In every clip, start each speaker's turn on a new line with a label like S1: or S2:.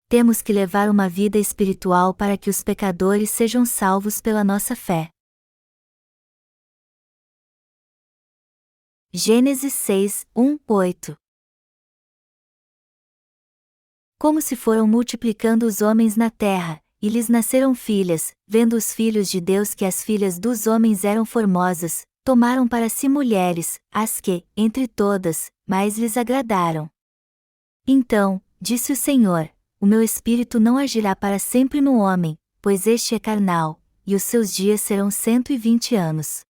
S1: temos que levar uma vida espiritual para que os pecadores sejam salvos pela nossa fé. Gênesis 6, 1, 8. Como se foram multiplicando os homens na terra, e lhes nasceram filhas, vendo os filhos de Deus que as filhas dos homens eram formosas, tomaram para si mulheres, as que, entre todas, mais lhes agradaram. Então, disse o Senhor, o meu espírito não agirá para sempre no homem, pois este é carnal, e os seus dias serão 120 anos.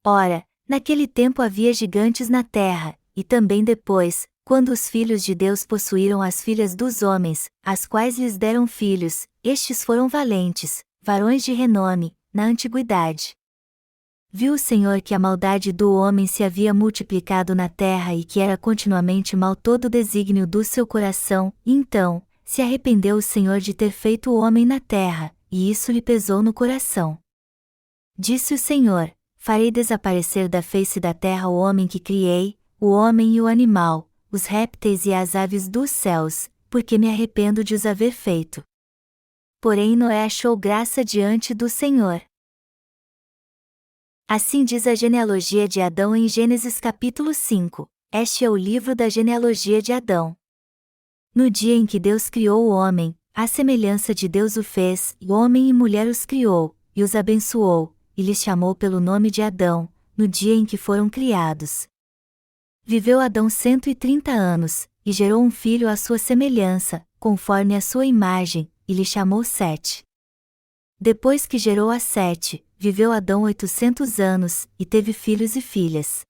S1: Ora, naquele tempo havia gigantes na terra, e também depois, quando os filhos de Deus possuíram as filhas dos homens, as quais lhes deram filhos, estes foram valentes, varões de renome, na antiguidade. Viu o Senhor que a maldade do homem se havia multiplicado na terra e que era continuamente mal todo o desígnio do seu coração, e então, se arrependeu o Senhor de ter feito o homem na terra, e isso lhe pesou no coração. Disse o Senhor: farei desaparecer da face da terra o homem que criei, o homem e o animal, os répteis e as aves dos céus, porque me arrependo de os haver feito. Porém Noé achou graça diante do Senhor. Assim diz a genealogia de Adão em Gênesis capítulo 5, este é o livro da genealogia de Adão. No dia em que Deus criou o homem, à semelhança de Deus o fez, e homem e mulher os criou, e os abençoou, e lhes chamou pelo nome de Adão, no dia em que foram criados. Viveu Adão 130 anos, e gerou um filho à sua semelhança, conforme a sua imagem, e lhe chamou Sete. Depois que gerou a Sete, viveu Adão 800 anos, e teve filhos e filhas.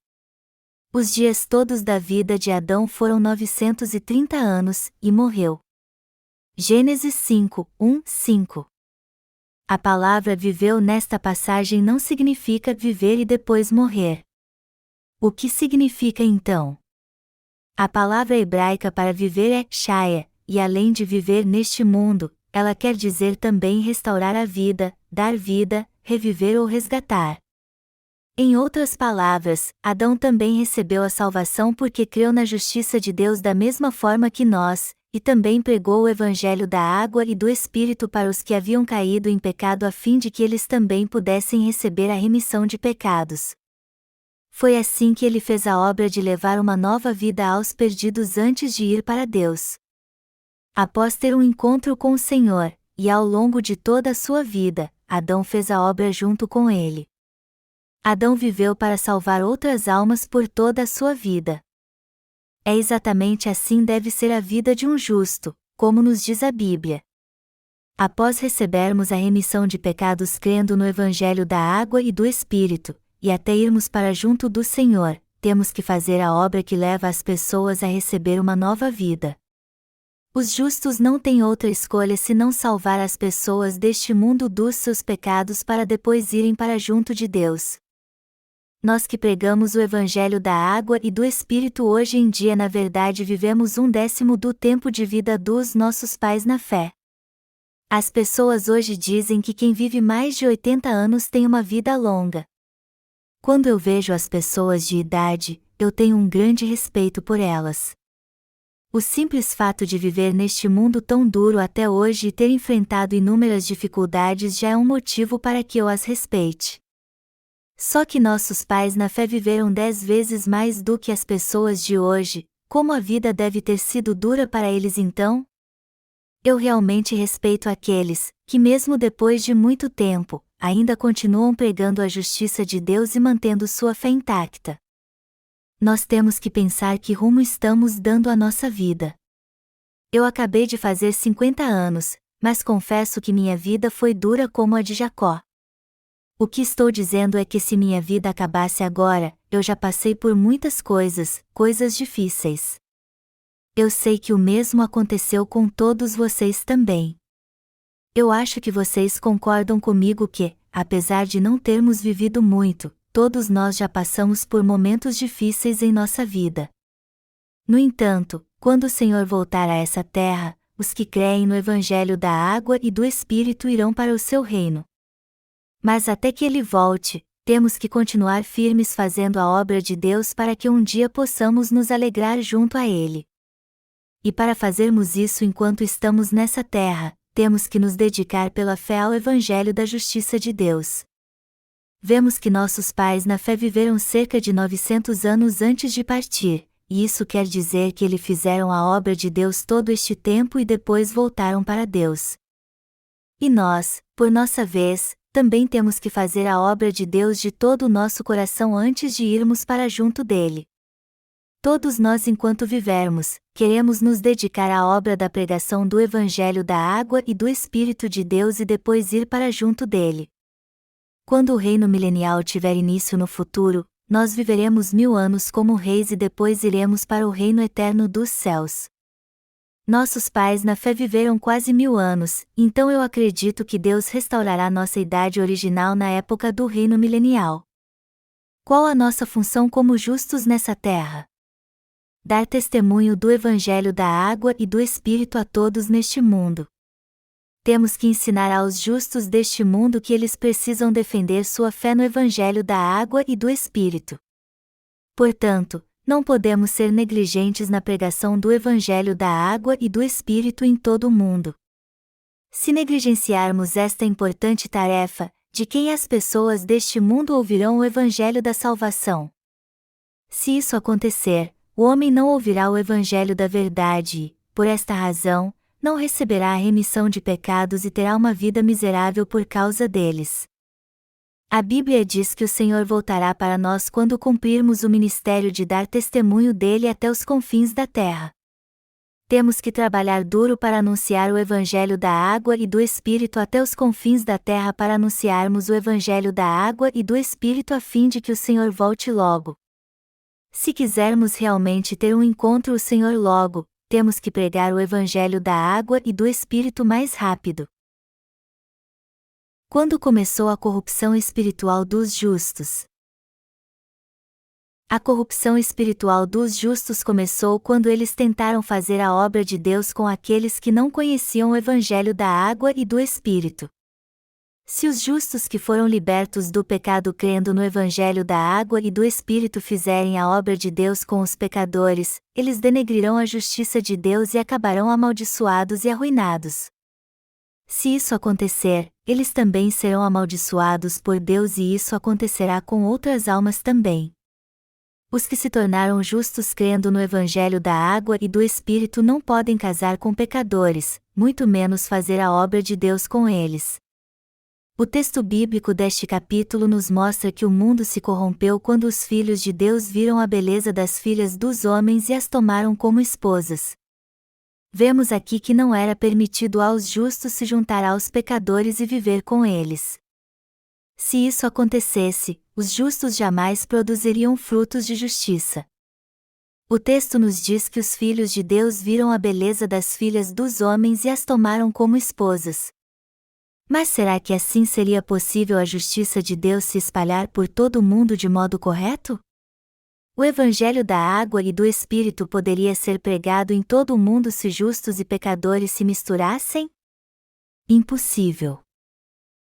S1: Os dias todos da vida de Adão foram 930 anos, e morreu. Gênesis 5, 1, 5. A palavra viveu nesta passagem não significa viver e depois morrer. O que significa então? A palavra hebraica para viver é shaya, e além de viver neste mundo, ela quer dizer também restaurar a vida, dar vida, reviver ou resgatar. Em outras palavras, Adão também recebeu a salvação porque creu na justiça de Deus da mesma forma que nós, e também pregou o evangelho da água e do Espírito para os que haviam caído em pecado a fim de que eles também pudessem receber a remissão de pecados. Foi assim que ele fez a obra de levar uma nova vida aos perdidos antes de ir para Deus. Após ter um encontro com o Senhor, e ao longo de toda a sua vida, Adão fez a obra junto com ele. Adão viveu para salvar outras almas por toda a sua vida. É exatamente assim deve ser a vida de um justo, como nos diz a Bíblia. Após recebermos a remissão de pecados crendo no Evangelho da água e do Espírito, e até irmos para junto do Senhor, temos que fazer a obra que leva as pessoas a receber uma nova vida. Os justos não têm outra escolha senão salvar as pessoas deste mundo dos seus pecados para depois irem para junto de Deus. Nós que pregamos o Evangelho da água e do Espírito hoje em dia na verdade vivemos 1/10 do tempo de vida dos nossos pais na fé. As pessoas hoje dizem que quem vive mais de 80 anos tem uma vida longa. Quando eu vejo as pessoas de idade, eu tenho um grande respeito por elas. O simples fato de viver neste mundo tão duro até hoje e ter enfrentado inúmeras dificuldades já é um motivo para que eu as respeite. Só que nossos pais na fé viveram 10 vezes mais do que as pessoas de hoje, como a vida deve ter sido dura para eles então? Eu realmente respeito aqueles, que mesmo depois de muito tempo, ainda continuam pregando a justiça de Deus e mantendo sua fé intacta. Nós temos que pensar que rumo estamos dando à nossa vida. Eu acabei de fazer 50 anos, mas confesso que minha vida foi dura como a de Jacó. O que estou dizendo é que se minha vida acabasse agora, eu já passei por muitas coisas, coisas difíceis. Eu sei que o mesmo aconteceu com todos vocês também. Eu acho que vocês concordam comigo que, apesar de não termos vivido muito, todos nós já passamos por momentos difíceis em nossa vida. No entanto, quando o Senhor voltar a essa terra, os que creem no Evangelho da água e do Espírito irão para o seu reino. Mas até que ele volte, temos que continuar firmes fazendo a obra de Deus para que um dia possamos nos alegrar junto a ele. E para fazermos isso enquanto estamos nessa terra, temos que nos dedicar pela fé ao Evangelho da Justiça de Deus. Vemos que nossos pais na fé viveram cerca de 900 anos antes de partir, e isso quer dizer que eles fizeram a obra de Deus todo este tempo e depois voltaram para Deus. E nós, por nossa vez, também temos que fazer a obra de Deus de todo o nosso coração antes de irmos para junto dele. Todos nós, enquanto vivermos, queremos nos dedicar à obra da pregação do Evangelho da Água e do Espírito de Deus e depois ir para junto dele. Quando o reino milenial tiver início no futuro, nós viveremos 1000 anos como reis e depois iremos para o reino eterno dos céus. Nossos pais na fé viveram quase 1000 anos, então eu acredito que Deus restaurará nossa idade original na época do reino milenial. Qual a nossa função como justos nessa terra? Dar testemunho do Evangelho da Água e do Espírito a todos neste mundo. Temos que ensinar aos justos deste mundo que eles precisam defender sua fé no Evangelho da Água e do Espírito. Portanto, não podemos ser negligentes na pregação do Evangelho da Água e do Espírito em todo o mundo. Se negligenciarmos esta importante tarefa, de quem as pessoas deste mundo ouvirão o Evangelho da salvação? Se isso acontecer, o homem não ouvirá o Evangelho da verdade e, por esta razão, não receberá a remissão de pecados e terá uma vida miserável por causa deles. A Bíblia diz que o Senhor voltará para nós quando cumprirmos o ministério de dar testemunho dele até os confins da terra. Temos que trabalhar duro para anunciar o Evangelho da Água e do Espírito até os confins da terra para anunciarmos o Evangelho da Água e do Espírito a fim de que o Senhor volte logo. Se quisermos realmente ter um encontro o Senhor logo, temos que pregar o Evangelho da Água e do Espírito mais rápido. Quando começou a corrupção espiritual dos justos? A corrupção espiritual dos justos começou quando eles tentaram fazer a obra de Deus com aqueles que não conheciam o Evangelho da Água e do Espírito. Se os justos que foram libertos do pecado crendo no Evangelho da Água e do Espírito fizerem a obra de Deus com os pecadores, eles denegrirão a justiça de Deus e acabarão amaldiçoados e arruinados. Se isso acontecer, eles também serão amaldiçoados por Deus e isso acontecerá com outras almas também. Os que se tornaram justos crendo no Evangelho da Água e do Espírito não podem casar com pecadores, muito menos fazer a obra de Deus com eles. O texto bíblico deste capítulo nos mostra que o mundo se corrompeu quando os filhos de Deus viram a beleza das filhas dos homens e as tomaram como esposas. Vemos aqui que não era permitido aos justos se juntar aos pecadores e viver com eles. Se isso acontecesse, os justos jamais produziriam frutos de justiça. O texto nos diz que os filhos de Deus viram a beleza das filhas dos homens e as tomaram como esposas. Mas será que assim seria possível a justiça de Deus se espalhar por todo o mundo de modo correto? O Evangelho da Água e do Espírito poderia ser pregado em todo o mundo se justos e pecadores se misturassem? Impossível.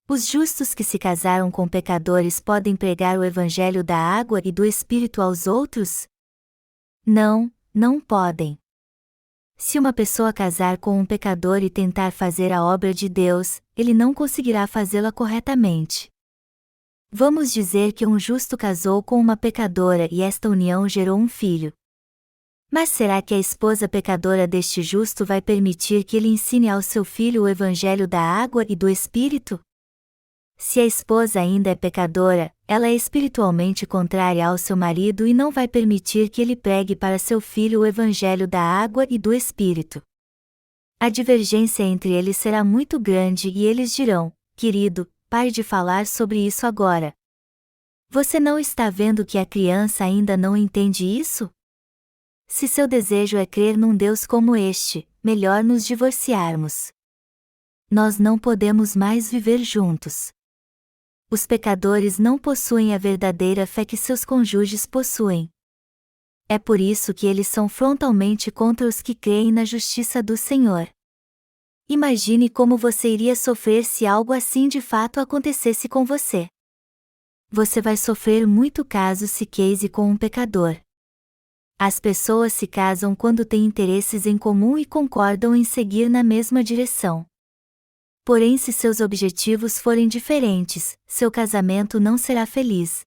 S1: Os justos que se casaram com pecadores podem pregar o Evangelho da Água e do Espírito aos outros? Não, não podem. Se uma pessoa casar com um pecador e tentar fazer a obra de Deus, ele não conseguirá fazê-la corretamente. Vamos dizer que um justo casou com uma pecadora e esta união gerou um filho. Mas será que a esposa pecadora deste justo vai permitir que ele ensine ao seu filho o Evangelho da Água e do Espírito? Se a esposa ainda é pecadora, ela é espiritualmente contrária ao seu marido e não vai permitir que ele pregue para seu filho o Evangelho da Água e do Espírito. A divergência entre eles será muito grande e eles dirão: querido, pare de falar sobre isso agora. Você não está vendo que a criança ainda não entende isso? Se seu desejo é crer num Deus como este, melhor nos divorciarmos. Nós não podemos mais viver juntos. Os pecadores não possuem a verdadeira fé que seus cônjuges possuem. É por isso que eles são frontalmente contra os que creem na justiça do Senhor. Imagine como você iria sofrer se algo assim de fato acontecesse com você. Você vai sofrer muito caso se case com um pecador. As pessoas se casam quando têm interesses em comum e concordam em seguir na mesma direção. Porém, se seus objetivos forem diferentes, seu casamento não será feliz.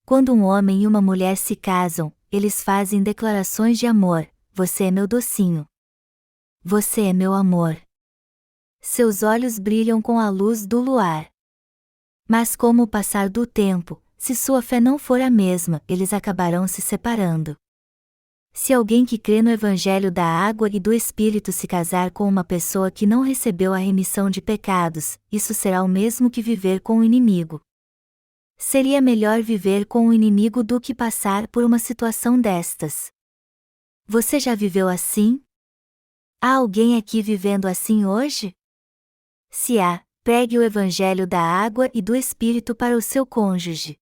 S1: Quando um homem e uma mulher se casam, eles fazem declarações de amor: "Você é meu docinho. Você é meu amor." Seus olhos brilham com a luz do luar. Mas com o passar do tempo, se sua fé não for a mesma, eles acabarão se separando. Se alguém que crê no Evangelho da Água e do Espírito se casar com uma pessoa que não recebeu a remissão de pecados, isso será o mesmo que viver com o inimigo. Seria melhor viver com o inimigo do que passar por uma situação destas. Você já viveu assim? Há alguém aqui vivendo assim hoje? Se há, pregue o Evangelho da Água e do Espírito para o seu cônjuge.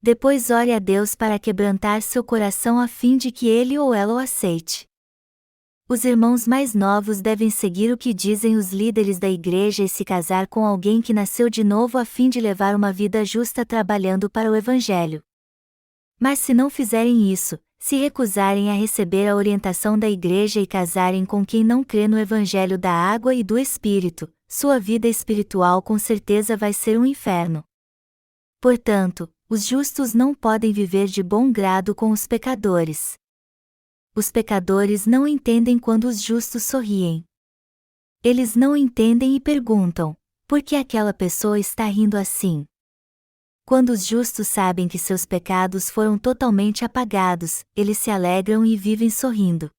S1: Depois ore a Deus para quebrantar seu coração a fim de que ele ou ela o aceite. Os irmãos mais novos devem seguir o que dizem os líderes da igreja e se casar com alguém que nasceu de novo a fim de levar uma vida justa trabalhando para o Evangelho. Mas se não fizerem isso, se recusarem a receber a orientação da igreja e casarem com quem não crê no Evangelho da Água e do Espírito, sua vida espiritual com certeza vai ser um inferno. Portanto, os justos não podem viver de bom grado com os pecadores. Os pecadores não entendem quando os justos sorriem. Eles não entendem e perguntam: por que aquela pessoa está rindo assim? Quando os justos sabem que seus pecados foram totalmente apagados, eles se alegram e vivem sorrindo.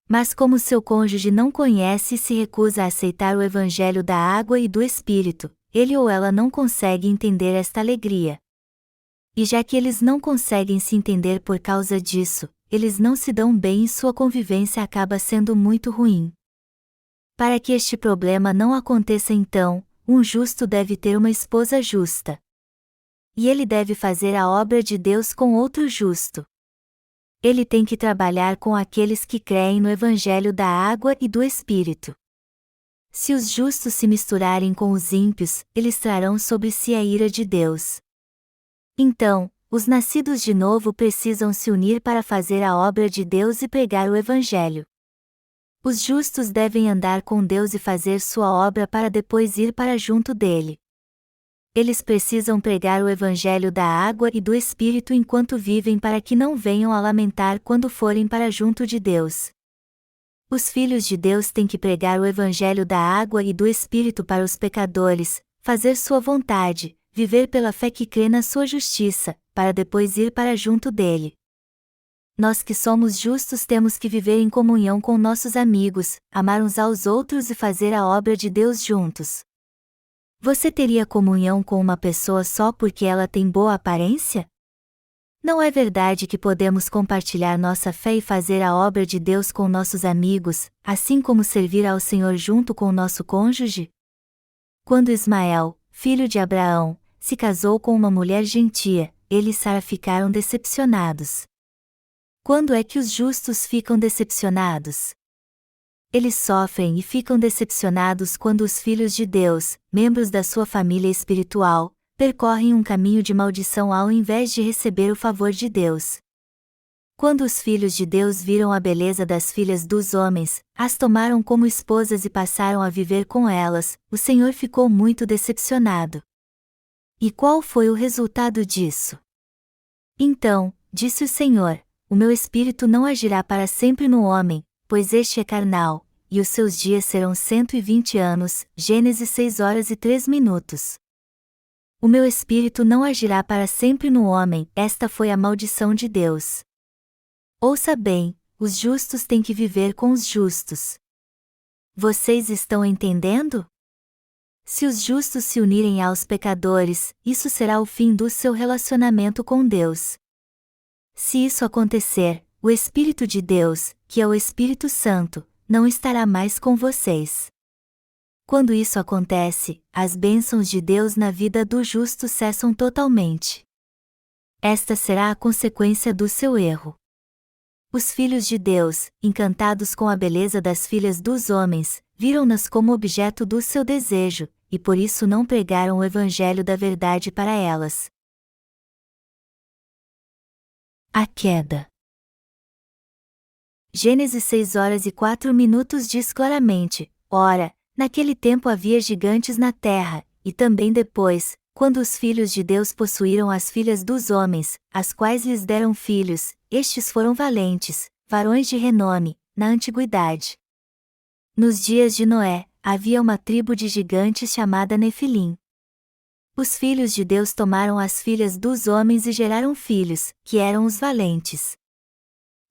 S1: Mas como seu cônjuge não conhece e se recusa a aceitar o Evangelho da Água e do Espírito, ele ou ela não consegue entender esta alegria. E já que eles não conseguem se entender por causa disso, eles não se dão bem e sua convivência acaba sendo muito ruim. Para que este problema não aconteça então, um justo deve ter uma esposa justa. E ele deve fazer a obra de Deus com outro justo. Ele tem que trabalhar com aqueles que creem no Evangelho da Água e do Espírito. Se os justos se misturarem com os ímpios, eles trarão sobre si a ira de Deus. Então, os nascidos de novo precisam se unir para fazer a obra de Deus e pregar o Evangelho. Os justos devem andar com Deus e fazer sua obra para depois ir para junto dele. Eles precisam pregar o Evangelho da Água e do Espírito enquanto vivem para que não venham a lamentar quando forem para junto de Deus. Os filhos de Deus têm que pregar o Evangelho da Água e do Espírito para os pecadores, fazer sua vontade, viver pela fé que crê na sua justiça, para depois ir para junto dele. Nós que somos justos temos que viver em comunhão com nossos amigos, amar uns aos outros e fazer a obra de Deus juntos. Você teria comunhão com uma pessoa só porque ela tem boa aparência? Não é verdade que podemos compartilhar nossa fé e fazer a obra de Deus com nossos amigos, assim como servir ao Senhor junto com o nosso cônjuge? Quando Ismael, filho de Abraão, se casou com uma mulher gentia, ele e Sara ficaram decepcionados. Quando é que os justos ficam decepcionados? Eles sofrem e ficam decepcionados quando os filhos de Deus, membros da sua família espiritual, percorrem um caminho de maldição ao invés de receber o favor de Deus. Quando os filhos de Deus viram a beleza das filhas dos homens, as tomaram como esposas e passaram a viver com elas, o Senhor ficou muito decepcionado. E qual foi o resultado disso? Então, disse o Senhor: o meu espírito não agirá para sempre no homem, pois este é carnal, e os seus dias serão 120 anos. Gênesis 6 horas e 3 minutos. O meu espírito não agirá para sempre no homem, esta foi a maldição de Deus. Ouça bem, os justos têm que viver com os justos. Vocês estão entendendo? Se os justos se unirem aos pecadores, isso será o fim do seu relacionamento com Deus. Se isso acontecer, o Espírito de Deus, que é o Espírito Santo, não estará mais com vocês. Quando isso acontece, as bênçãos de Deus na vida do justo cessam totalmente. Esta será a consequência do seu erro. Os filhos de Deus, encantados com a beleza das filhas dos homens, viram-nas como objeto do seu desejo, e por isso não pregaram o Evangelho da verdade para elas. A queda. Gênesis 6:04 diz claramente: Ora, naquele tempo havia gigantes na terra, e também depois, quando os filhos de Deus possuíram as filhas dos homens, as quais lhes deram filhos, estes foram valentes, varões de renome, na antiguidade. Nos dias de Noé, havia uma tribo de gigantes chamada Nefilim. Os filhos de Deus tomaram as filhas dos homens e geraram filhos, que eram os valentes.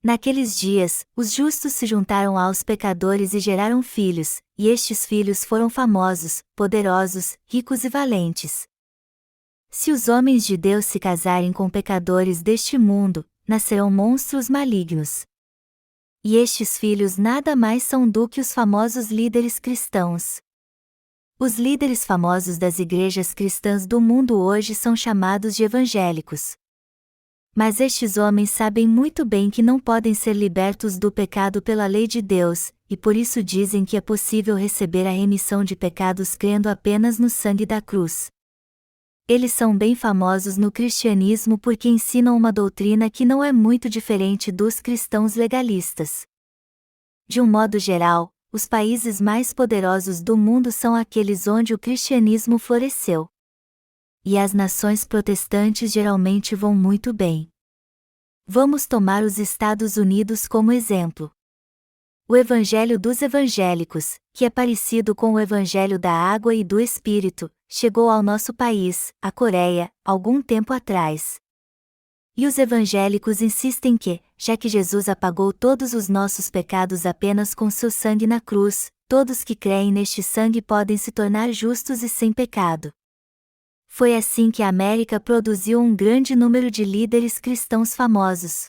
S1: Naqueles dias, os justos se juntaram aos pecadores e geraram filhos, e estes filhos foram famosos, poderosos, ricos e valentes. Se os homens de Deus se casarem com pecadores deste mundo, nascerão monstros malignos. E estes filhos nada mais são do que os famosos líderes cristãos. Os líderes famosos das igrejas cristãs do mundo hoje são chamados de evangélicos. Mas estes homens sabem muito bem que não podem ser libertos do pecado pela lei de Deus, e por isso dizem que é possível receber a remissão de pecados crendo apenas no sangue da cruz. Eles são bem famosos no cristianismo porque ensinam uma doutrina que não é muito diferente dos cristãos legalistas. De um modo geral, os países mais poderosos do mundo são aqueles onde o cristianismo floresceu. E as nações protestantes geralmente vão muito bem. Vamos tomar os Estados Unidos como exemplo. O Evangelho dos Evangélicos, que é parecido com o Evangelho da Água e do Espírito, chegou ao nosso país, a Coreia, algum tempo atrás. E os evangélicos insistem que, já que Jesus apagou todos os nossos pecados apenas com seu sangue na cruz, todos que creem neste sangue podem se tornar justos e sem pecado. Foi assim que a América produziu um grande número de líderes cristãos famosos.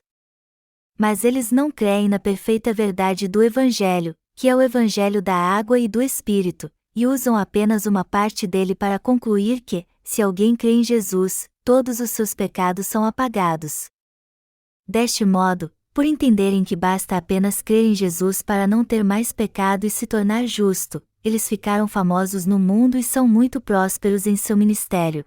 S1: Mas eles não creem na perfeita verdade do Evangelho, que é o Evangelho da Água e do Espírito, e usam apenas uma parte dele para concluir que, se alguém crê em Jesus, todos os seus pecados são apagados. Deste modo, por entenderem que basta apenas crer em Jesus para não ter mais pecado e se tornar justo, eles ficaram famosos no mundo e são muito prósperos em seu ministério.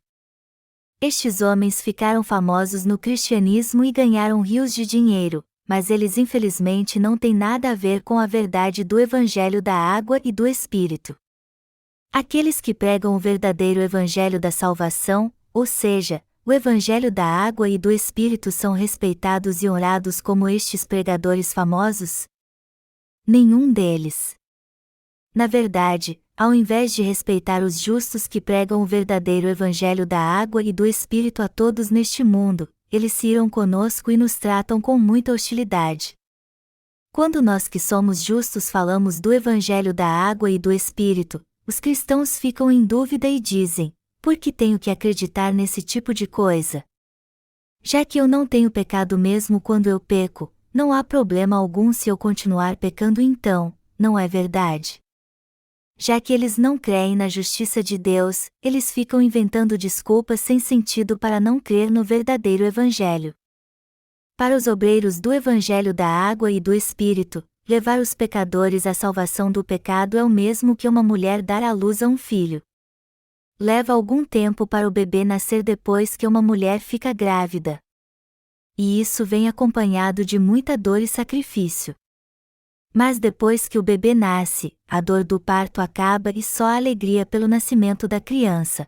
S1: Estes homens ficaram famosos no cristianismo e ganharam rios de dinheiro, mas eles infelizmente não têm nada a ver com a verdade do Evangelho da Água e do Espírito. Aqueles que pregam o verdadeiro Evangelho da salvação, ou seja, o Evangelho da Água e do Espírito são respeitados e honrados como estes pregadores famosos? Nenhum deles. Na verdade, ao invés de respeitar os justos que pregam o verdadeiro Evangelho da Água e do Espírito a todos neste mundo, eles se iram conosco e nos tratam com muita hostilidade. Quando nós que somos justos falamos do Evangelho da Água e do Espírito, os cristãos ficam em dúvida e dizem: por que tenho que acreditar nesse tipo de coisa? Já que eu não tenho pecado mesmo quando eu peco, não há problema algum se eu continuar pecando então, não é verdade? Já que eles não creem na justiça de Deus, eles ficam inventando desculpas sem sentido para não crer no verdadeiro Evangelho. Para os obreiros do Evangelho da Água e do Espírito, levar os pecadores à salvação do pecado é o mesmo que uma mulher dar à luz a um filho. Leva algum tempo para o bebê nascer depois que uma mulher fica grávida. E isso vem acompanhado de muita dor e sacrifício. Mas depois que o bebê nasce, a dor do parto acaba e só a alegria pelo nascimento da criança.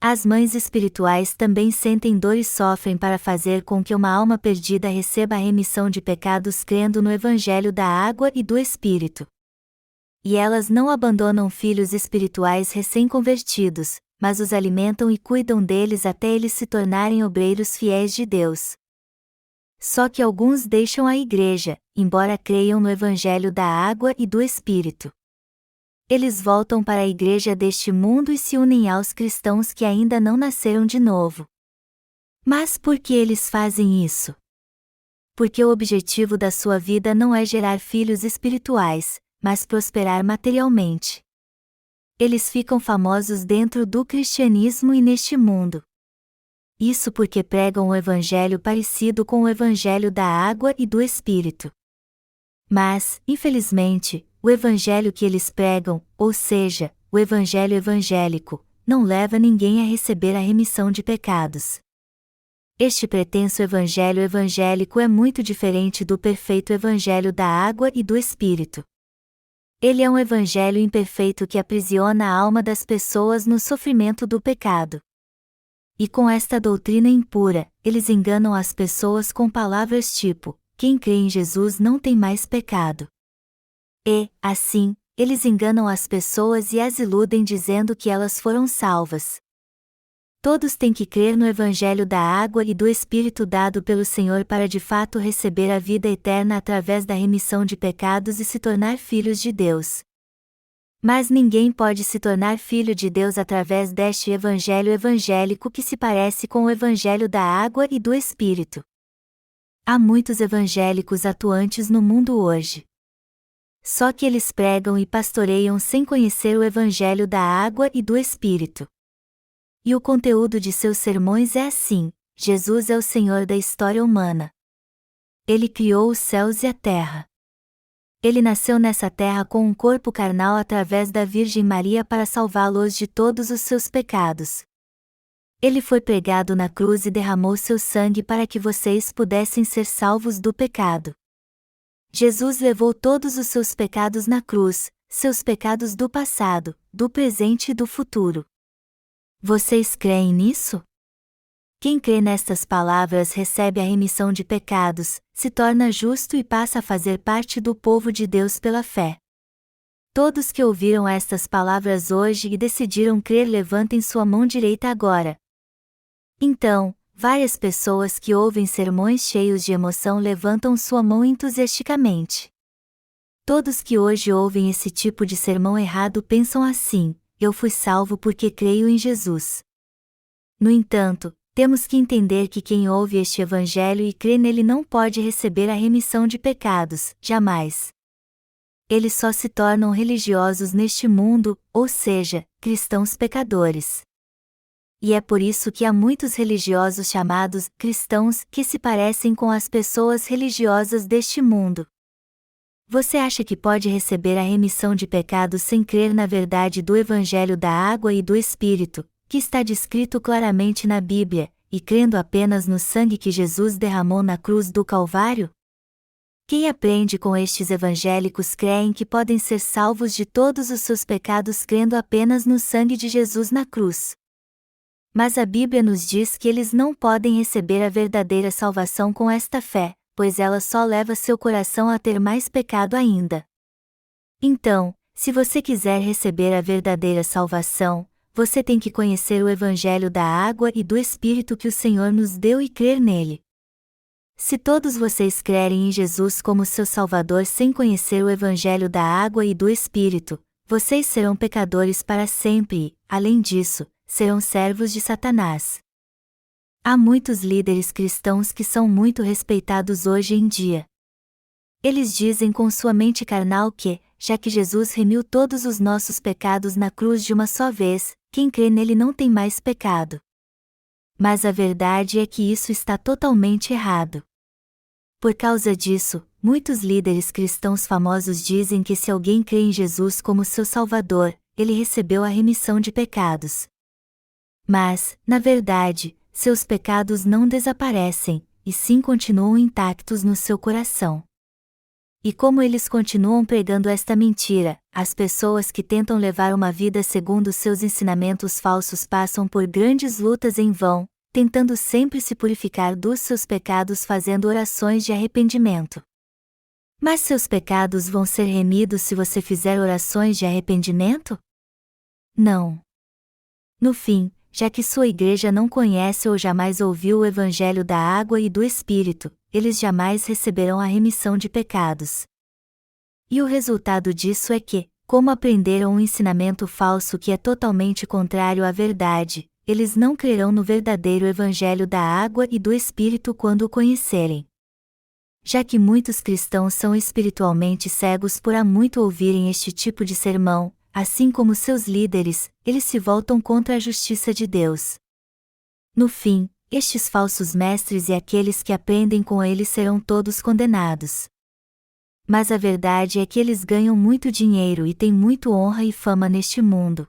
S1: As mães espirituais também sentem dor e sofrem para fazer com que uma alma perdida receba a remissão de pecados crendo no Evangelho da Água e do Espírito. E elas não abandonam filhos espirituais recém-convertidos, mas os alimentam e cuidam deles até eles se tornarem obreiros fiéis de Deus. Só que alguns deixam a igreja, embora creiam no Evangelho da Água e do Espírito. Eles voltam para a igreja deste mundo e se unem aos cristãos que ainda não nasceram de novo. Mas por que eles fazem isso? Porque o objetivo da sua vida não é gerar filhos espirituais, mas prosperar materialmente. Eles ficam famosos dentro do cristianismo e neste mundo. Isso porque pregam um evangelho parecido com o Evangelho da Água e do Espírito. Mas, infelizmente, o evangelho que eles pregam, ou seja, o evangelho evangélico, não leva ninguém a receber a remissão de pecados. Este pretenso evangelho evangélico é muito diferente do perfeito evangelho da água e do Espírito. Ele é um evangelho imperfeito que aprisiona a alma das pessoas no sofrimento do pecado. E com esta doutrina impura, eles enganam as pessoas com palavras tipo: quem crê em Jesus não tem mais pecado. E, assim, eles enganam as pessoas e as iludem dizendo que elas foram salvas. Todos têm que crer no Evangelho da água e do Espírito dado pelo Senhor para de fato receber a vida eterna através da remissão de pecados e se tornar filhos de Deus. Mas ninguém pode se tornar filho de Deus através deste evangelho evangélico que se parece com o Evangelho da água e do Espírito. Há muitos evangélicos atuantes no mundo hoje. Só que eles pregam e pastoreiam sem conhecer o Evangelho da água e do Espírito. E o conteúdo de seus sermões é assim: Jesus é o Senhor da história humana. Ele criou os céus e a terra. Ele nasceu nessa terra com um corpo carnal através da Virgem Maria para salvá-los de todos os seus pecados. Ele foi pregado na cruz e derramou seu sangue para que vocês pudessem ser salvos do pecado. Jesus levou todos os seus pecados na cruz, seus pecados do passado, do presente e do futuro. Vocês creem nisso? Quem crê nestas palavras recebe a remissão de pecados, se torna justo e passa a fazer parte do povo de Deus pela fé. Todos que ouviram estas palavras hoje e decidiram crer levantem sua mão direita agora. Então, várias pessoas que ouvem sermões cheios de emoção levantam sua mão entusiasticamente. Todos que hoje ouvem esse tipo de sermão errado pensam assim: eu fui salvo porque creio em Jesus. No entanto, temos que entender que quem ouve este evangelho e crê nele não pode receber a remissão de pecados, jamais. Eles só se tornam religiosos neste mundo, ou seja, cristãos pecadores. E é por isso que há muitos religiosos chamados cristãos que se parecem com as pessoas religiosas deste mundo. Você acha que pode receber a remissão de pecados sem crer na verdade do Evangelho da água e do Espírito, que está descrito claramente na Bíblia, e crendo apenas no sangue que Jesus derramou na cruz do Calvário? Quem aprende com estes evangélicos creem que podem ser salvos de todos os seus pecados crendo apenas no sangue de Jesus na cruz. Mas a Bíblia nos diz que eles não podem receber a verdadeira salvação com esta fé, pois ela só leva seu coração a ter mais pecado ainda. Então, se você quiser receber a verdadeira salvação, você tem que conhecer o Evangelho da água e do Espírito que o Senhor nos deu e crer nele. Se todos vocês crerem em Jesus como seu Salvador sem conhecer o Evangelho da água e do Espírito, vocês serão pecadores para sempre e, além disso, serão servos de Satanás. Há muitos líderes cristãos que são muito respeitados hoje em dia. Eles dizem com sua mente carnal que, já que Jesus remiu todos os nossos pecados na cruz de uma só vez, quem crê nele não tem mais pecado. Mas a verdade é que isso está totalmente errado. Por causa disso, muitos líderes cristãos famosos dizem que se alguém crê em Jesus como seu Salvador, ele recebeu a remissão de pecados. Mas, na verdade, seus pecados não desaparecem, e sim continuam intactos no seu coração. E como eles continuam pregando esta mentira, as pessoas que tentam levar uma vida segundo seus ensinamentos falsos passam por grandes lutas em vão, tentando sempre se purificar dos seus pecados fazendo orações de arrependimento. Mas seus pecados vão ser remidos se você fizer orações de arrependimento? Não. No fim, já que sua igreja não conhece ou jamais ouviu o Evangelho da água e do Espírito, eles jamais receberão a remissão de pecados. E o resultado disso é que, como aprenderam um ensinamento falso que é totalmente contrário à verdade, eles não crerão no verdadeiro Evangelho da água e do Espírito quando o conhecerem. Já que muitos cristãos são espiritualmente cegos por há muito ouvirem este tipo de sermão, assim como seus líderes, eles se voltam contra a justiça de Deus. No fim, estes falsos mestres e aqueles que aprendem com eles serão todos condenados. Mas a verdade é que eles ganham muito dinheiro e têm muito honra e fama neste mundo.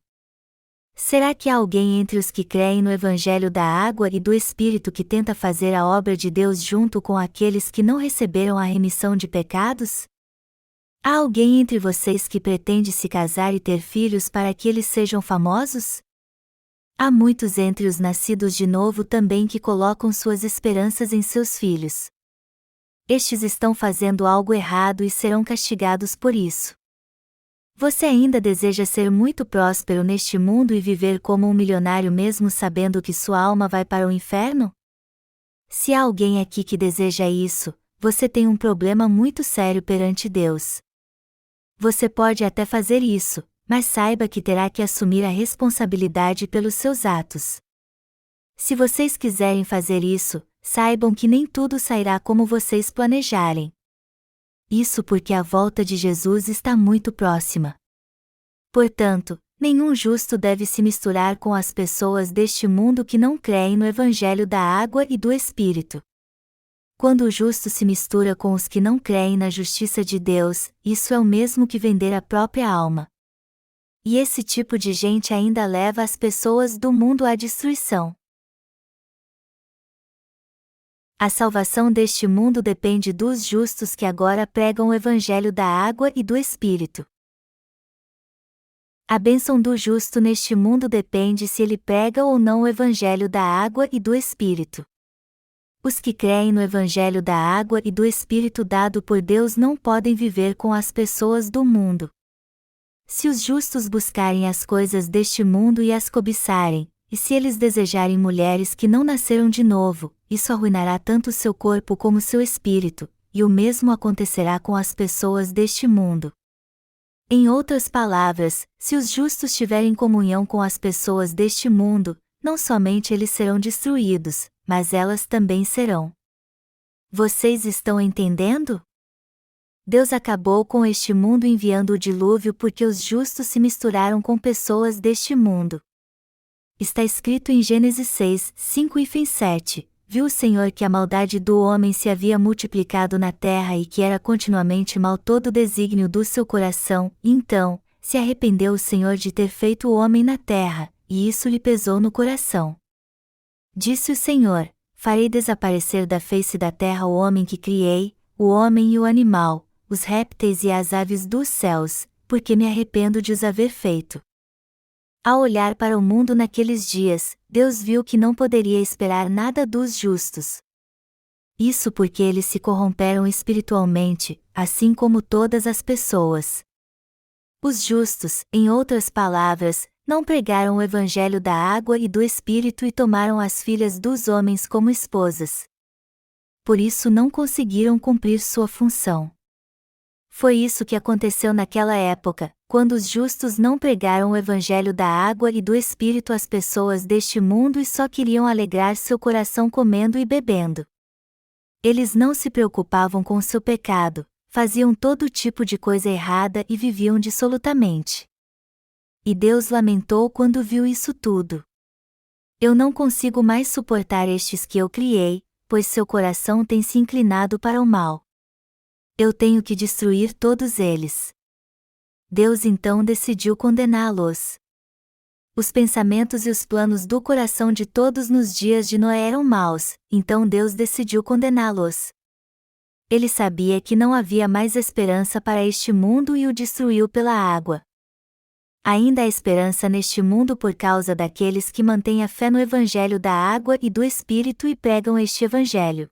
S1: Será que há alguém entre os que creem no Evangelho da Água e do Espírito que tenta fazer a obra de Deus junto com aqueles que não receberam a remissão de pecados? Há alguém entre vocês que pretende se casar e ter filhos para que eles sejam famosos? Há muitos entre os nascidos de novo também que colocam suas esperanças em seus filhos. Estes estão fazendo algo errado e serão castigados por isso. Você ainda deseja ser muito próspero neste mundo e viver como um milionário mesmo sabendo que sua alma vai para o inferno? Se há alguém aqui que deseja isso, você tem um problema muito sério perante Deus. Você pode até fazer isso, mas saiba que terá que assumir a responsabilidade pelos seus atos. Se vocês quiserem fazer isso, saibam que nem tudo sairá como vocês planejarem. Isso porque a volta de Jesus está muito próxima. Portanto, nenhum justo deve se misturar com as pessoas deste mundo que não creem no Evangelho da Água e do Espírito. Quando o justo se mistura com os que não creem na justiça de Deus, isso é o mesmo que vender a própria alma. E esse tipo de gente ainda leva as pessoas do mundo à destruição. A salvação deste mundo depende dos justos que agora pregam o Evangelho da Água e do Espírito. A bênção do justo neste mundo depende se ele prega ou não o Evangelho da Água e do Espírito. Os que creem no Evangelho da Água e do Espírito dado por Deus não podem viver com as pessoas do mundo. Se os justos buscarem as coisas deste mundo e as cobiçarem, e se eles desejarem mulheres que não nasceram de novo, isso arruinará tanto seu corpo como seu espírito, e o mesmo acontecerá com as pessoas deste mundo. Em outras palavras, se os justos tiverem comunhão com as pessoas deste mundo, não somente eles serão destruídos, mas elas também serão. Vocês estão entendendo? Deus acabou com este mundo enviando o dilúvio porque os justos se misturaram com pessoas deste mundo. Está escrito em Gênesis 6, 5 e 7, viu o Senhor que a maldade do homem se havia multiplicado na terra e que era continuamente mal todo o desígnio do seu coração, e então, se arrependeu o Senhor de ter feito o homem na terra, e isso lhe pesou no coração. Disse o Senhor: farei desaparecer da face da terra o homem que criei, o homem e o animal, os répteis e as aves dos céus, porque me arrependo de os haver feito. Ao olhar para o mundo naqueles dias, Deus viu que não poderia esperar nada dos justos. Isso porque eles se corromperam espiritualmente, assim como todas as pessoas. Os justos, em outras palavras, não pregaram o Evangelho da Água e do Espírito e tomaram as filhas dos homens como esposas. Por isso não conseguiram cumprir sua função. Foi isso que aconteceu naquela época, quando os justos não pregaram o Evangelho da Água e do Espírito às pessoas deste mundo e só queriam alegrar seu coração comendo e bebendo. Eles não se preocupavam com seu pecado, faziam todo tipo de coisa errada e viviam dissolutamente. E Deus lamentou quando viu isso tudo. Eu não consigo mais suportar estes que eu criei, pois seu coração tem se inclinado para o mal. Eu tenho que destruir todos eles. Deus então decidiu condená-los. Os pensamentos e os planos do coração de todos nos dias de Noé eram maus, então Deus decidiu condená-los. Ele sabia que não havia mais esperança para este mundo e o destruiu pela água. Ainda há esperança neste mundo por causa daqueles que mantêm a fé no Evangelho da Água e do Espírito e pregam este Evangelho.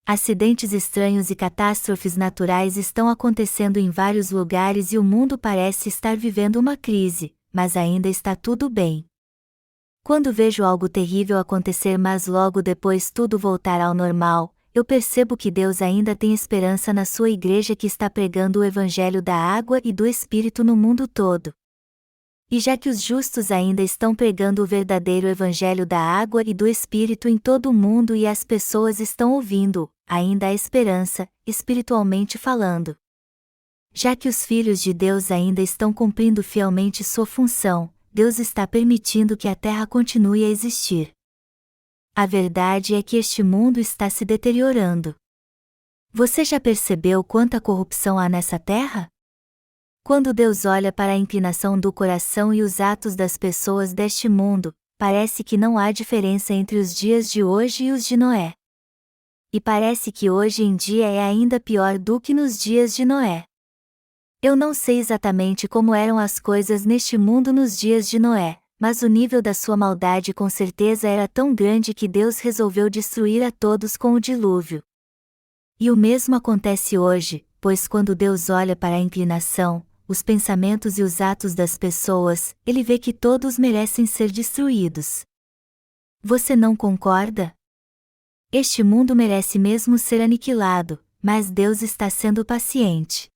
S1: Acidentes estranhos e catástrofes naturais estão acontecendo em vários lugares e o mundo parece estar vivendo uma crise, mas ainda está tudo bem. Quando vejo algo terrível acontecer mas logo depois tudo voltar ao normal, eu percebo que Deus ainda tem esperança na sua igreja que está pregando o Evangelho da Água e do Espírito no mundo todo. E já que os justos ainda estão pregando o verdadeiro Evangelho da Água e do Espírito em todo o mundo e as pessoas estão ouvindo, ainda há esperança, espiritualmente falando. Já que os filhos de Deus ainda estão cumprindo fielmente sua função, Deus está permitindo que a terra continue a existir. A verdade é que este mundo está se deteriorando. Você já percebeu quanta corrupção há nessa terra? Quando Deus olha para a inclinação do coração e os atos das pessoas deste mundo, parece que não há diferença entre os dias de hoje e os de Noé. E parece que hoje em dia é ainda pior do que nos dias de Noé. Eu não sei exatamente como eram as coisas neste mundo nos dias de Noé, mas o nível da sua maldade com certeza era tão grande que Deus resolveu destruir a todos com o dilúvio. E o mesmo acontece hoje, pois quando Deus olha para a inclinação, os pensamentos e os atos das pessoas, ele vê que todos merecem ser destruídos. Você não concorda? Este mundo merece mesmo ser aniquilado, mas Deus está sendo paciente.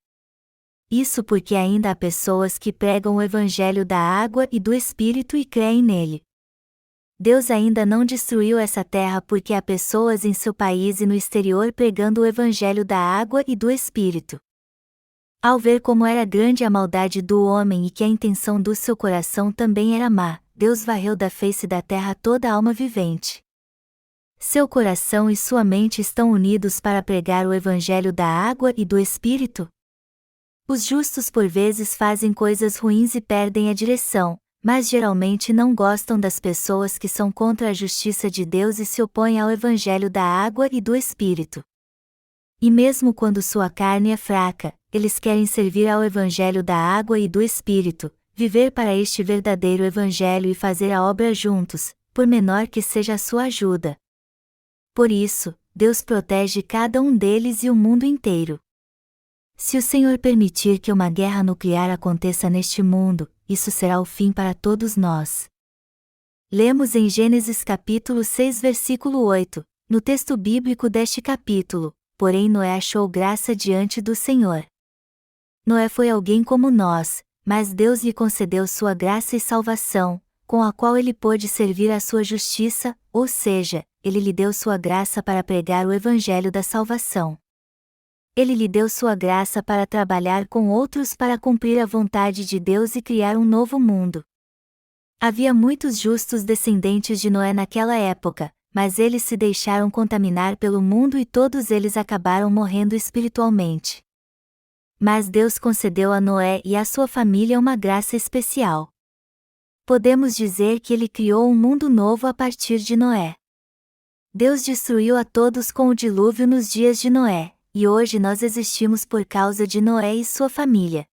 S1: Isso porque ainda há pessoas que pregam o evangelho da água e do Espírito e creem nele. Deus ainda não destruiu essa terra porque há pessoas em seu país e no exterior pregando o evangelho da água e do Espírito. Ao ver como era grande a maldade do homem e que a intenção do seu coração também era má, Deus varreu da face da terra toda alma vivente. Seu coração e sua mente estão unidos para pregar o evangelho da água e do Espírito? Os justos por vezes fazem coisas ruins e perdem a direção, mas geralmente não gostam das pessoas que são contra a justiça de Deus e se opõem ao evangelho da água e do Espírito. E mesmo quando sua carne é fraca, eles querem servir ao evangelho da água e do Espírito, viver para este verdadeiro evangelho e fazer a obra juntos, por menor que seja a sua ajuda. Por isso, Deus protege cada um deles e o mundo inteiro. Se o Senhor permitir que uma guerra nuclear aconteça neste mundo, isso será o fim para todos nós. Lemos em Gênesis capítulo 6 versículo 8, no texto bíblico deste capítulo, porém Noé achou graça diante do Senhor. Noé foi alguém como nós, mas Deus lhe concedeu sua graça e salvação, com a qual ele pôde servir à sua justiça, ou seja, ele lhe deu sua graça para pregar o evangelho da salvação. Ele lhe deu sua graça para trabalhar com outros para cumprir a vontade de Deus e criar um novo mundo. Havia muitos justos descendentes de Noé naquela época, mas eles se deixaram contaminar pelo mundo e todos eles acabaram morrendo espiritualmente. Mas Deus concedeu a Noé e à sua família uma graça especial. Podemos dizer que ele criou um mundo novo a partir de Noé. Deus destruiu a todos com o dilúvio nos dias de Noé. E hoje nós existimos por causa de Noé e sua família.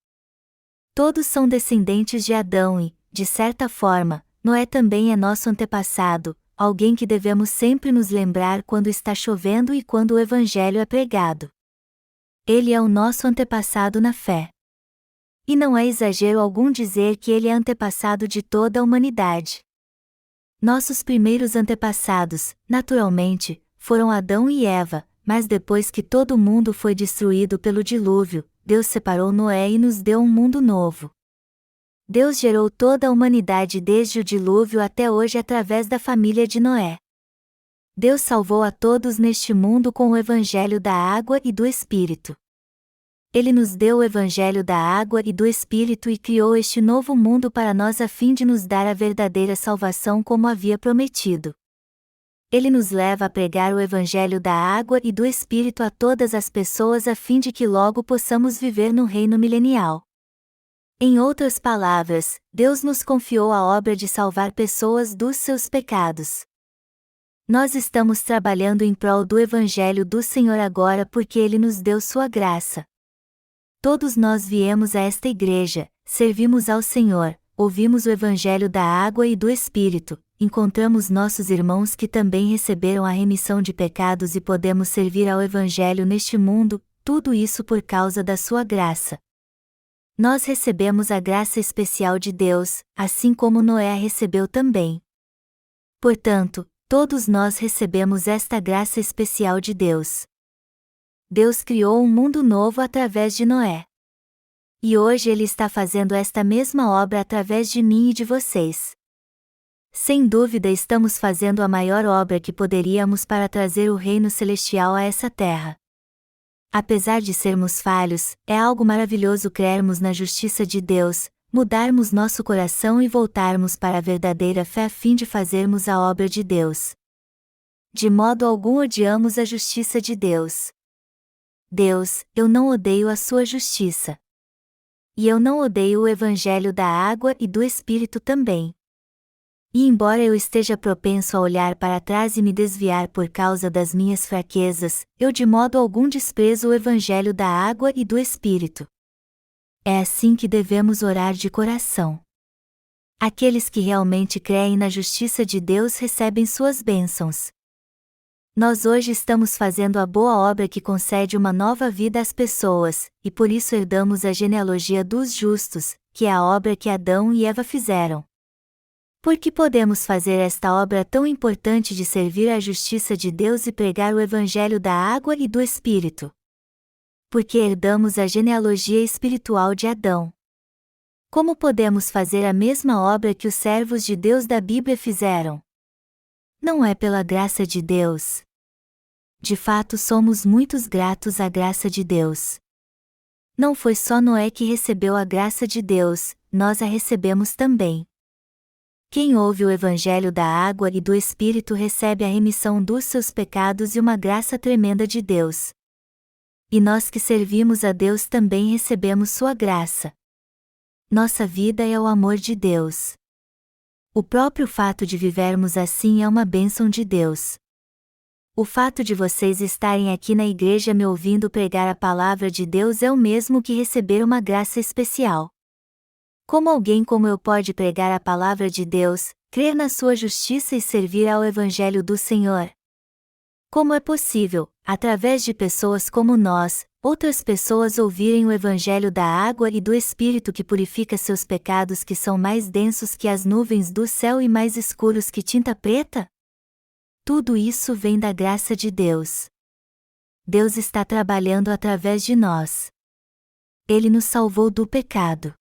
S1: Todos são descendentes de Adão e, de certa forma, Noé também é nosso antepassado, alguém que devemos sempre nos lembrar quando está chovendo e quando o evangelho é pregado. Ele é o nosso antepassado na fé. E não é exagero algum dizer que ele é antepassado de toda a humanidade. Nossos primeiros antepassados, naturalmente, foram Adão e Eva. Mas depois que todo o mundo foi destruído pelo dilúvio, Deus separou Noé e nos deu um mundo novo. Deus gerou toda a humanidade desde o dilúvio até hoje através da família de Noé. Deus salvou a todos neste mundo com o evangelho da água e do Espírito. Ele nos deu o evangelho da água e do Espírito e criou este novo mundo para nós a fim de nos dar a verdadeira salvação como havia prometido. Ele nos leva a pregar o evangelho da água e do Espírito a todas as pessoas a fim de que logo possamos viver no reino milenial. Em outras palavras, Deus nos confiou a obra de salvar pessoas dos seus pecados. Nós estamos trabalhando em prol do evangelho do Senhor agora porque Ele nos deu sua graça. Todos nós viemos a esta igreja, servimos ao Senhor, ouvimos o evangelho da água e do Espírito. Encontramos nossos irmãos que também receberam a remissão de pecados e podemos servir ao Evangelho neste mundo, tudo isso por causa da sua graça. Nós recebemos a graça especial de Deus, assim como Noé recebeu também. Portanto, todos nós recebemos esta graça especial de Deus. Deus criou um mundo novo através de Noé. E hoje Ele está fazendo esta mesma obra através de mim e de vocês. Sem dúvida estamos fazendo a maior obra que poderíamos para trazer o reino celestial a essa terra. Apesar de sermos falhos, é algo maravilhoso crermos na justiça de Deus, mudarmos nosso coração e voltarmos para a verdadeira fé a fim de fazermos a obra de Deus. De modo algum odiamos a justiça de Deus. Deus, eu não odeio a sua justiça. E eu não odeio o evangelho da água e do Espírito também. E embora eu esteja propenso a olhar para trás e me desviar por causa das minhas fraquezas, eu de modo algum desprezo o evangelho da água e do Espírito. É assim que devemos orar de coração. Aqueles que realmente creem na justiça de Deus recebem suas bênçãos. Nós hoje estamos fazendo a boa obra que concede uma nova vida às pessoas, e por isso herdamos a genealogia dos justos, que é a obra que Adão e Eva fizeram. Por que podemos fazer esta obra tão importante de servir à justiça de Deus e pregar o evangelho da água e do Espírito? Porque herdamos a genealogia espiritual de Adão. Como podemos fazer a mesma obra que os servos de Deus da Bíblia fizeram? Não é pela graça de Deus. De fato, somos muito gratos à graça de Deus. Não foi só Noé que recebeu a graça de Deus, nós a recebemos também. Quem ouve o evangelho da água e do Espírito recebe a remissão dos seus pecados e uma graça tremenda de Deus. E nós que servimos a Deus também recebemos sua graça. Nossa vida é o amor de Deus. O próprio fato de vivermos assim é uma bênção de Deus. O fato de vocês estarem aqui na igreja me ouvindo pregar a palavra de Deus é o mesmo que receber uma graça especial. Como alguém como eu pode pregar a palavra de Deus, crer na sua justiça e servir ao Evangelho do Senhor? Como é possível, através de pessoas como nós, outras pessoas ouvirem o Evangelho da água e do Espírito que purifica seus pecados que são mais densos que as nuvens do céu e mais escuros que tinta preta? Tudo isso vem da graça de Deus. Deus está trabalhando através de nós. Ele nos salvou do pecado.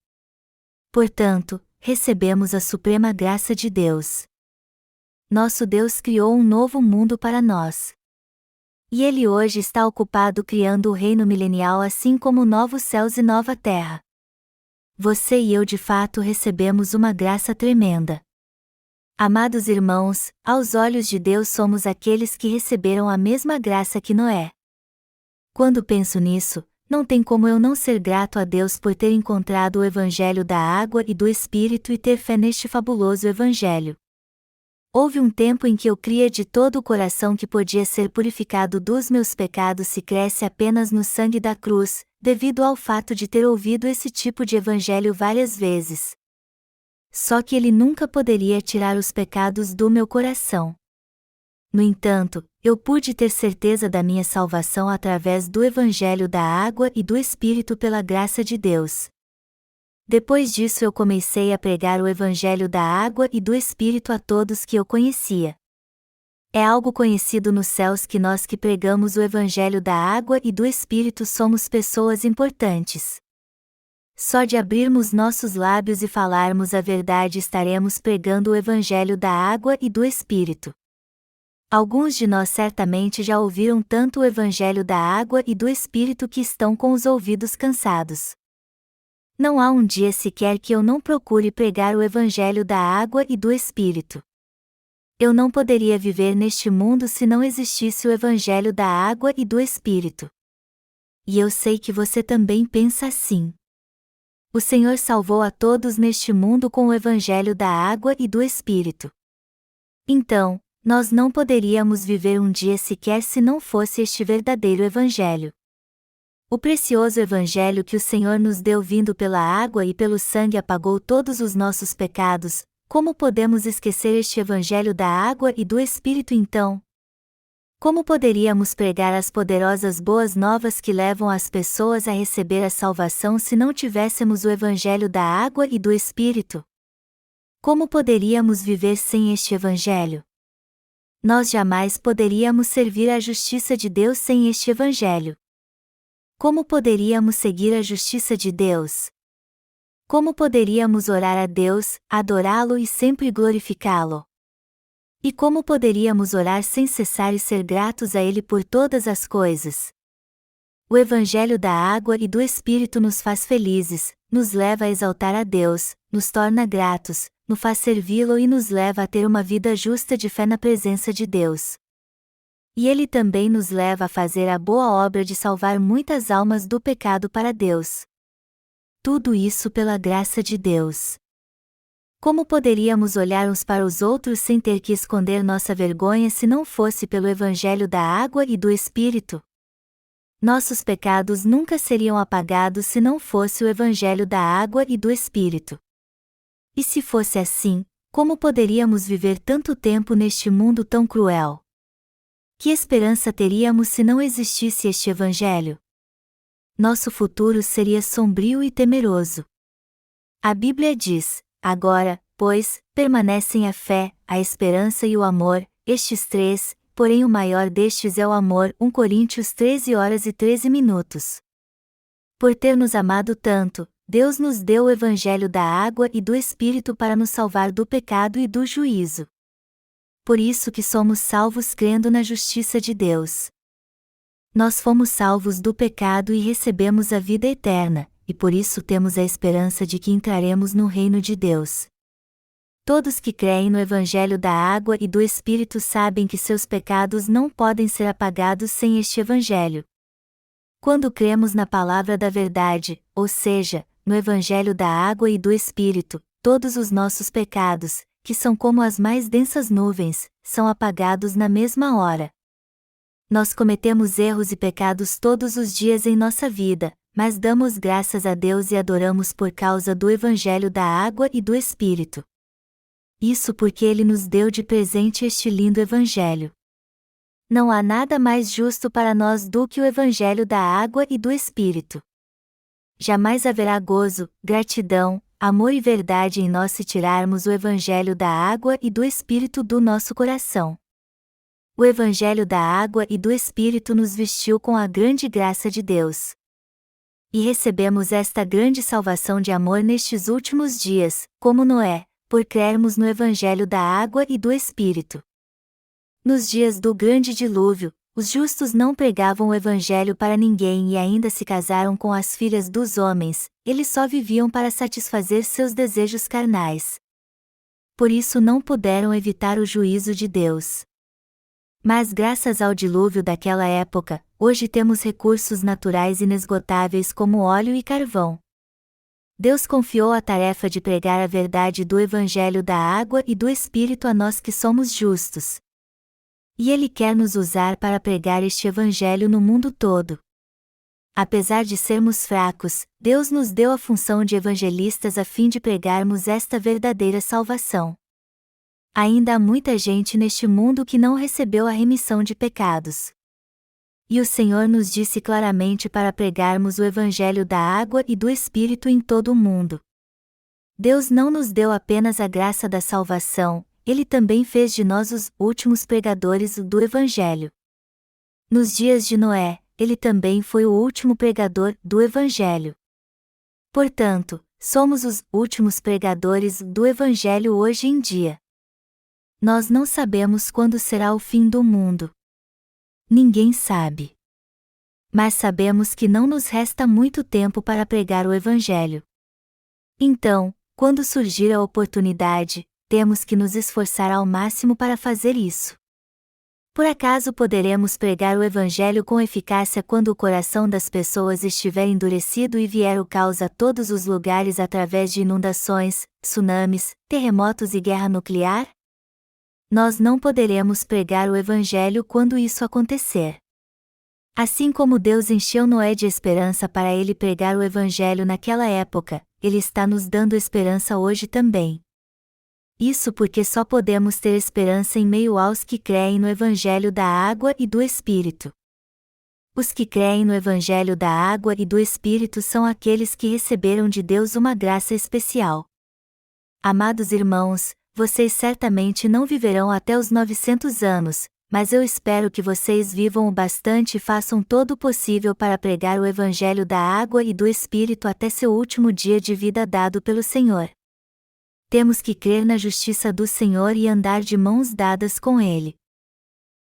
S1: Portanto, recebemos a suprema graça de Deus. Nosso Deus criou um novo mundo para nós. E Ele hoje está ocupado criando o reino milenial assim como novos céus e nova terra. Você e eu de fato recebemos uma graça tremenda. Amados irmãos, aos olhos de Deus somos aqueles que receberam a mesma graça que Noé. Quando penso nisso, não tem como eu não ser grato a Deus por ter encontrado o Evangelho da água e do Espírito e ter fé neste fabuloso Evangelho. Houve um tempo em que eu cria de todo o coração que podia ser purificado dos meus pecados se cresce apenas no sangue da cruz, devido ao fato de ter ouvido esse tipo de Evangelho várias vezes. Só que ele nunca poderia tirar os pecados do meu coração. No entanto, eu pude ter certeza da minha salvação através do Evangelho da água e do Espírito pela graça de Deus. Depois disso eu comecei a pregar o Evangelho da água e do Espírito a todos que eu conhecia. É algo conhecido nos céus que nós que pregamos o Evangelho da água e do Espírito somos pessoas importantes. Só de abrirmos nossos lábios e falarmos a verdade estaremos pregando o Evangelho da água e do Espírito. Alguns de nós certamente já ouviram tanto o Evangelho da água e do Espírito que estão com os ouvidos cansados. Não há um dia sequer que eu não procure pregar o Evangelho da água e do Espírito. Eu não poderia viver neste mundo se não existisse o Evangelho da água e do Espírito. E eu sei que você também pensa assim. O Senhor salvou a todos neste mundo com o Evangelho da água e do Espírito. Então, nós não poderíamos viver um dia sequer se não fosse este verdadeiro Evangelho. O precioso Evangelho que o Senhor nos deu vindo pela água e pelo sangue apagou todos os nossos pecados. Como podemos esquecer este Evangelho da água e do Espírito então? Como poderíamos pregar as poderosas boas novas que levam as pessoas a receber a salvação se não tivéssemos o Evangelho da água e do Espírito? Como poderíamos viver sem este Evangelho? Nós jamais poderíamos servir à justiça de Deus sem este Evangelho. Como poderíamos seguir a justiça de Deus? Como poderíamos orar a Deus, adorá-lo e sempre glorificá-lo? E como poderíamos orar sem cessar e ser gratos a Ele por todas as coisas? O Evangelho da água e do Espírito nos faz felizes, nos leva a exaltar a Deus, nos torna gratos, nos faz servi-lo e nos leva a ter uma vida justa de fé na presença de Deus. E Ele também nos leva a fazer a boa obra de salvar muitas almas do pecado para Deus. tudo isso pela graça de Deus. Como poderíamos olhar uns para os outros sem ter que esconder nossa vergonha se não fosse pelo Evangelho da água e do Espírito? Nossos pecados nunca seriam apagados se não fosse o Evangelho da água e do Espírito. E se fosse assim, como poderíamos viver tanto tempo neste mundo tão cruel? Que esperança teríamos se não existisse este Evangelho? Nosso futuro seria sombrio e temeroso. A Bíblia diz: agora, pois, permanecem a fé, a esperança e o amor, estes três, porém o maior destes é o amor. 1 Coríntios 13h13. Por ter nos amado tanto, Deus nos deu o Evangelho da água e do Espírito para nos salvar do pecado e do juízo. Por isso que somos salvos crendo na justiça de Deus. Nós fomos salvos do pecado e recebemos a vida eterna, e por isso temos a esperança de que entraremos no reino de Deus. Todos que creem no Evangelho da água e do Espírito sabem que seus pecados não podem ser apagados sem este Evangelho. Quando cremos na palavra da verdade, ou seja, no Evangelho da água e do Espírito, todos os nossos pecados, que são como as mais densas nuvens, são apagados na mesma hora. Nós cometemos erros e pecados todos os dias em nossa vida, mas damos graças a Deus e adoramos por causa do Evangelho da água e do Espírito. Isso porque Ele nos deu de presente este lindo Evangelho. Não há nada mais justo para nós do que o Evangelho da água e do Espírito. Jamais haverá gozo, gratidão, amor e verdade em nós se tirarmos o Evangelho da água e do Espírito do nosso coração. O Evangelho da água e do Espírito nos vestiu com a grande graça de Deus. E recebemos esta grande salvação de amor nestes últimos dias, como Noé, por crermos no Evangelho da água e do Espírito. Nos dias do grande dilúvio, os justos não pregavam o Evangelho para ninguém e ainda se casaram com as filhas dos homens, eles só viviam para satisfazer seus desejos carnais. Por isso não puderam evitar o juízo de Deus. Mas graças ao dilúvio daquela época, hoje temos recursos naturais inesgotáveis como óleo e carvão. Deus confiou a tarefa de pregar a verdade do Evangelho da água e do Espírito a nós que somos justos. E Ele quer nos usar para pregar este Evangelho no mundo todo. Apesar de sermos fracos, Deus nos deu a função de evangelistas a fim de pregarmos esta verdadeira salvação. Ainda há muita gente neste mundo que não recebeu a remissão de pecados. E o Senhor nos disse claramente para pregarmos o Evangelho da água e do Espírito em todo o mundo. Deus não nos deu apenas a graça da salvação, Ele também fez de nós os últimos pregadores do Evangelho. Nos dias de Noé, ele também foi o último pregador do Evangelho. Portanto, somos os últimos pregadores do Evangelho hoje em dia. Nós não sabemos quando será o fim do mundo. Ninguém sabe. Mas sabemos que não nos resta muito tempo para pregar o Evangelho. Então, quando surgir a oportunidade, temos que nos esforçar ao máximo para fazer isso. Por acaso poderemos pregar o Evangelho com eficácia quando o coração das pessoas estiver endurecido e vier o caos a todos os lugares através de inundações, tsunamis, terremotos e guerra nuclear? Nós não poderemos pregar o Evangelho quando isso acontecer. Assim como Deus encheu Noé de esperança para ele pregar o Evangelho naquela época, Ele está nos dando esperança hoje também. Isso porque só podemos ter esperança em meio aos que creem no Evangelho da água e do Espírito. Os que creem no Evangelho da água e do Espírito são aqueles que receberam de Deus uma graça especial. Amados irmãos, vocês certamente não viverão até os 900 anos, mas eu espero que vocês vivam o bastante e façam todo o possível para pregar o Evangelho da água e do Espírito até seu último dia de vida dado pelo Senhor. Temos que crer na justiça do Senhor e andar de mãos dadas com Ele.